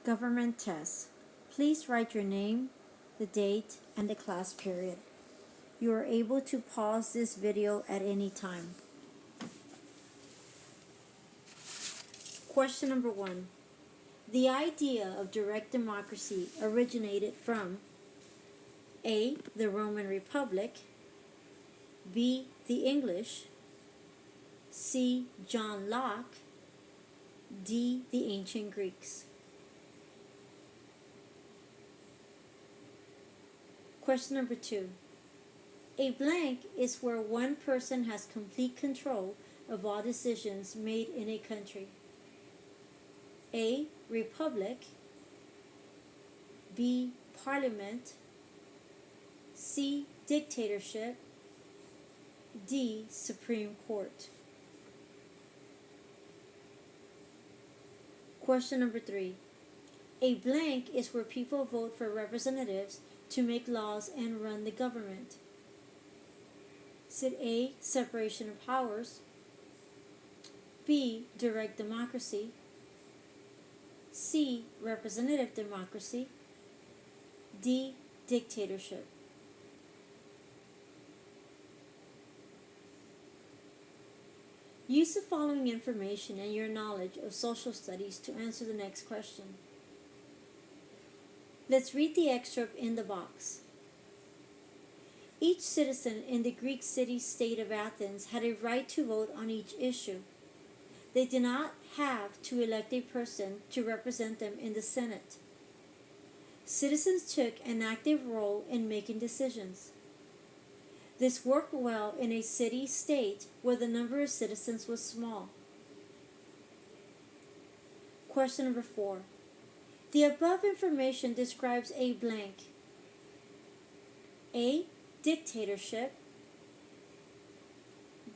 Government test. Please write your name, the date, and the class period. You are able to pause this video at any time. Question number 1. The idea of direct democracy originated from A. The Roman Republic, B. The English, C. John Locke, D. The ancient Greeks. Question number 2. A blank is where one person has complete control of all decisions made in a country. A. Republic, B. Parliament, C. Dictatorship, D. Supreme Court. Question number 3. A blank is where people vote for representatives to make laws and run the government. Is it A. Separation of powers, B. Direct democracy, C. Representative democracy, D. Dictatorship. Use the following information and your knowledge of social studies to answer the next question. Let's read the excerpt in the box. Each citizen in the Greek city-state of Athens had a right to vote on each issue. They did not have to elect a person to represent them in the Senate. Citizens took an active role in making decisions. This worked well in a city-state where the number of citizens was small. Question number 4. The above information describes a blank. A. Dictatorship,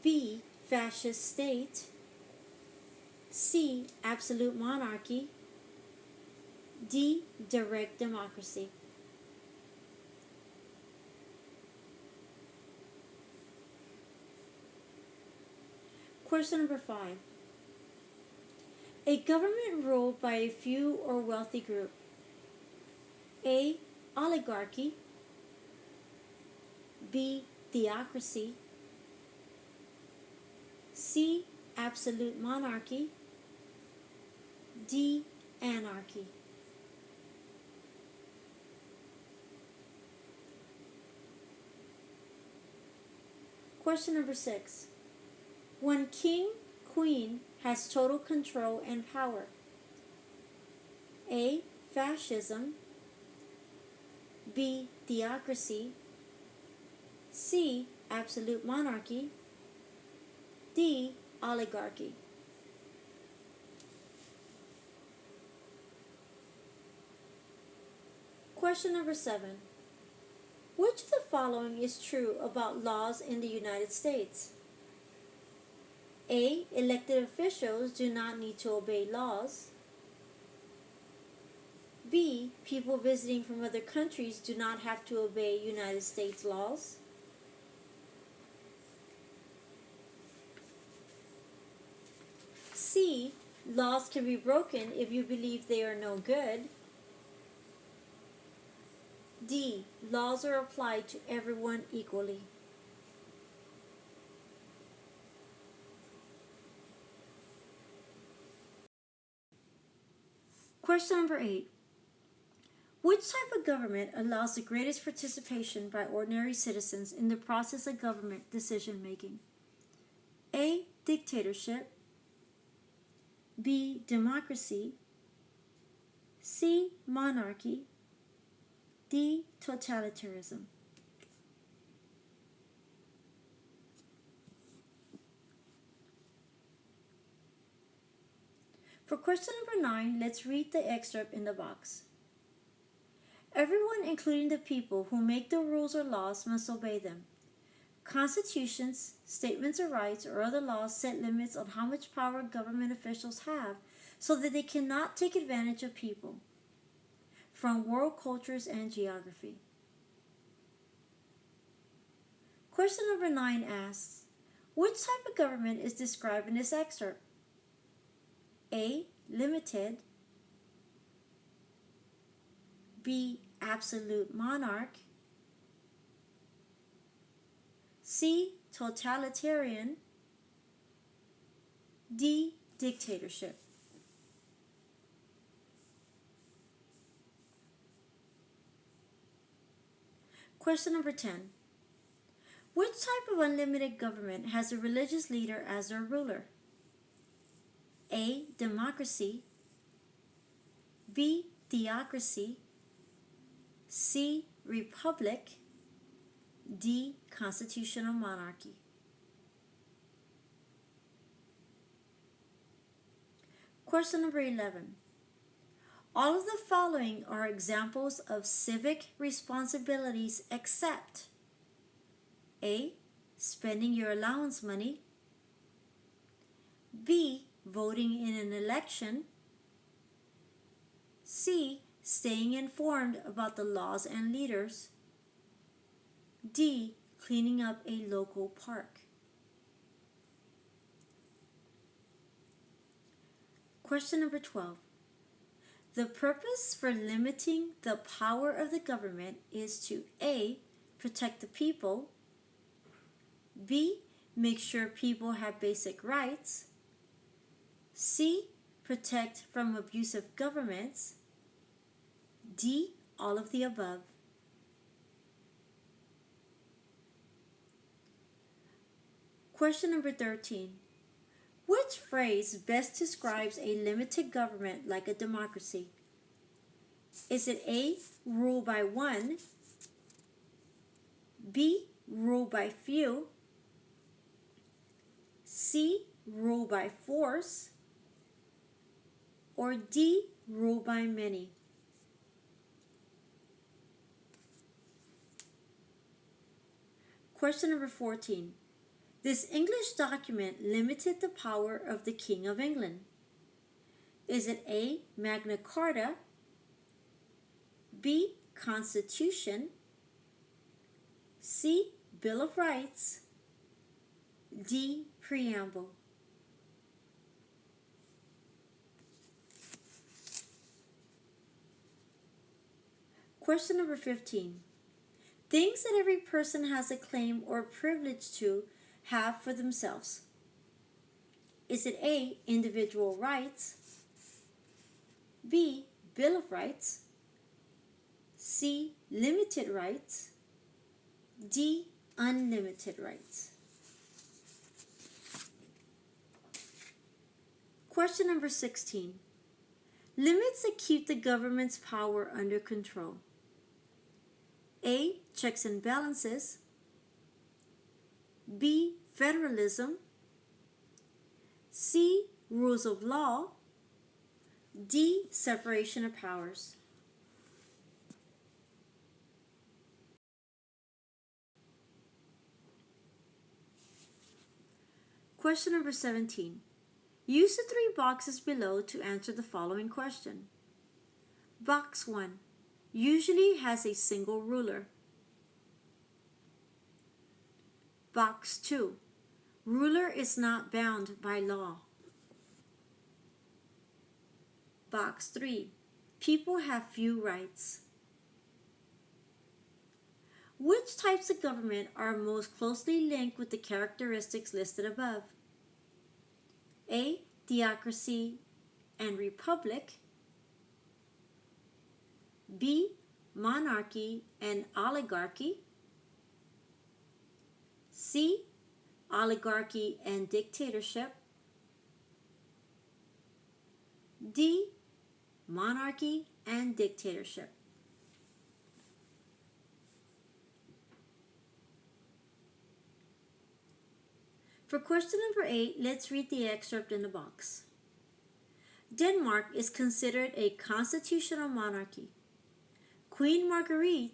B. Fascist state, C. Absolute monarchy, D. Direct democracy. Question number 5. A government ruled by a few or wealthy group. A. Oligarchy, B. Theocracy, C. Absolute monarchy, D. Anarchy. Question number 6. When king, queen has total control and power. A. Fascism, B. Theocracy, C. Absolute monarchy, D. Oligarchy. Question number 7. Which of the following is true about laws in the United States? A. Elected officials do not need to obey laws. B. People visiting from other countries do not have to obey United States laws. C. Laws can be broken if you believe they are no good. D. Laws are applied to everyone equally. Question number 8. Which type of government allows the greatest participation by ordinary citizens in the process of government decision making? A. Dictatorship, B. Democracy, C. Monarchy, D. Totalitarianism. For question number 9, let's read the excerpt in the box. Everyone, including the people who make the rules or laws, must obey them. Constitutions, statements of rights, or other laws set limits on how much power government officials have so that they cannot take advantage of people. From World Cultures and Geography. Question number 9 asks, which type of government is described in this excerpt? A. Limited, B. Absolute monarch. C. Totalitarian. D. Dictatorship. Question number 10. Which type of unlimited government has a religious leader as their ruler? A. Democracy. B. Theocracy. C. Republic. D. Constitutional monarchy. Question number 11. All of the following are examples of civic responsibilities except A. Spending your allowance money. B. Voting in an election. C. Staying informed about the laws and leaders. D. Cleaning up a local park. Question number 12. The purpose for limiting the power of the government is to A. Protect the people. B. Make sure people have basic rights. C. Protect from abusive governments. D. All of the above. Question number 13. Which phrase best describes a limited government like a democracy? Is it A. Rule by one? B. Rule by few? C. Rule by force? Or D. Rule by many? Question number 14. This English document limited the power of the King of England. Is it A. Magna Carta? B. Constitution? C. Bill of Rights? D. Preamble. Question number 15. Things that every person has a claim or privilege to have for themselves. Is it A. Individual rights? B. Bill of Rights? C. Limited rights? D. Unlimited rights. Question number 16. Limits that keep the government's power under control. A. Checks and balances. B. Federalism. C. Rules of law. D. Separation of powers. Question number 17. Use the three boxes below to answer the following question. Box 1. Usually has a single ruler. Box 2. Ruler is not bound by law. Box 3. People have few rights. Which types of government are most closely linked with the characteristics listed above? A. Theocracy and republic. B. Monarchy and oligarchy. C. Oligarchy and dictatorship. D. Monarchy and dictatorship. For question number 8, let's read the excerpt in the box. Denmark is considered a constitutional monarchy. Queen Marguerite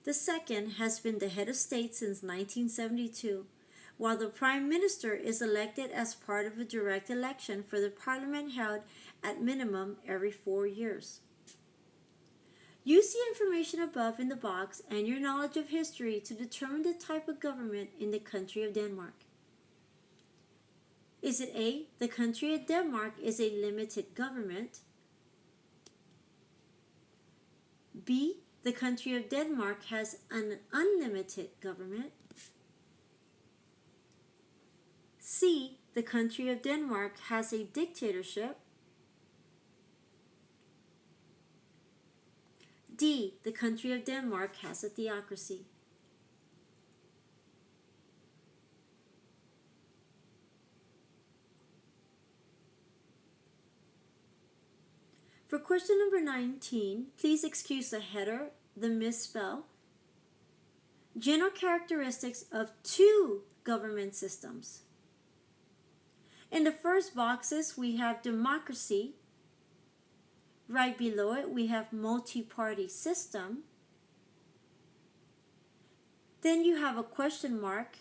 II has been the head of state since 1972, while the Prime Minister is elected as part of a direct election for the parliament held at minimum every 4 years. Use the information above in the box and your knowledge of history to determine the type of government in the country of Denmark. Is it A. The country of Denmark is a limited government? B. The country of Denmark has an unlimited government. C. The country of Denmark has a dictatorship. D. The country of Denmark has a theocracy. For question number 19, please excuse the header, the misspell. General characteristics of two government systems. In the first boxes, we have democracy. Right below it, we have multi-party system. Then you have a question mark.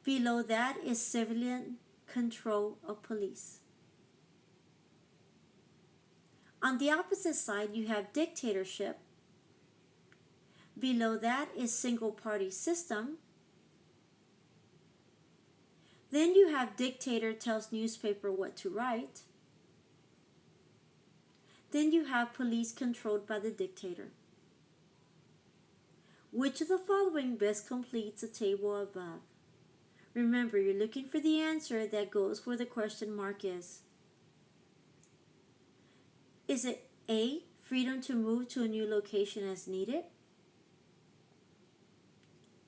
Below that is civilian control of police. On the opposite side, you have dictatorship. Below that is single-party system. Then you have dictator tells newspaper what to write. Then you have police controlled by the dictator. Which of the following best completes the table above? Remember, you're looking for the answer that goes where the question mark is. Is it A, freedom to move to a new location as needed?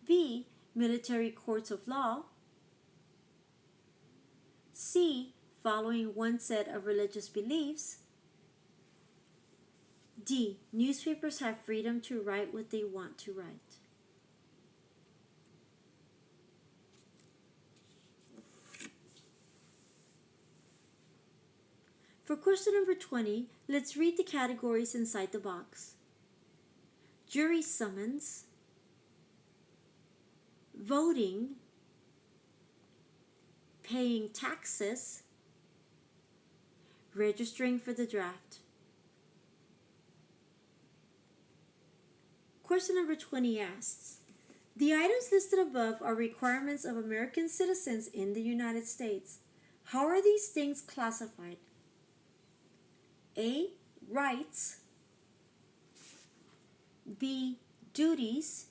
B, military courts of law? C, following one set of religious beliefs? D, newspapers have freedom to write what they want to write. For question number 20, let's read the categories inside the box. Jury summons, voting, paying taxes, registering for the draft. Question number 20 asks, the items listed above are requirements of American citizens in the United States. How are these things classified? A, rights. B, duties.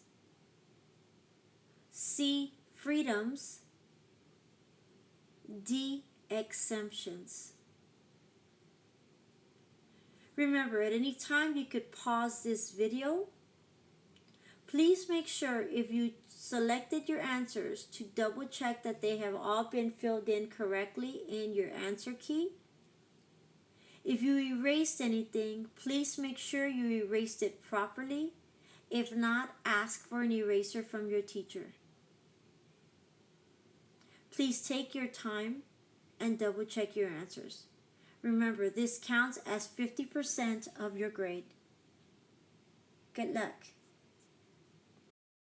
C, freedoms. D, exemptions. Remember, at any time you could pause this video. Please make sure if you selected your answers to double check that they have all been filled in correctly in your answer key. If you erased anything, please make sure you erased it properly. If not, ask for an eraser from your teacher. Please take your time and double check your answers. Remember, this counts as 50% of your grade. Good luck.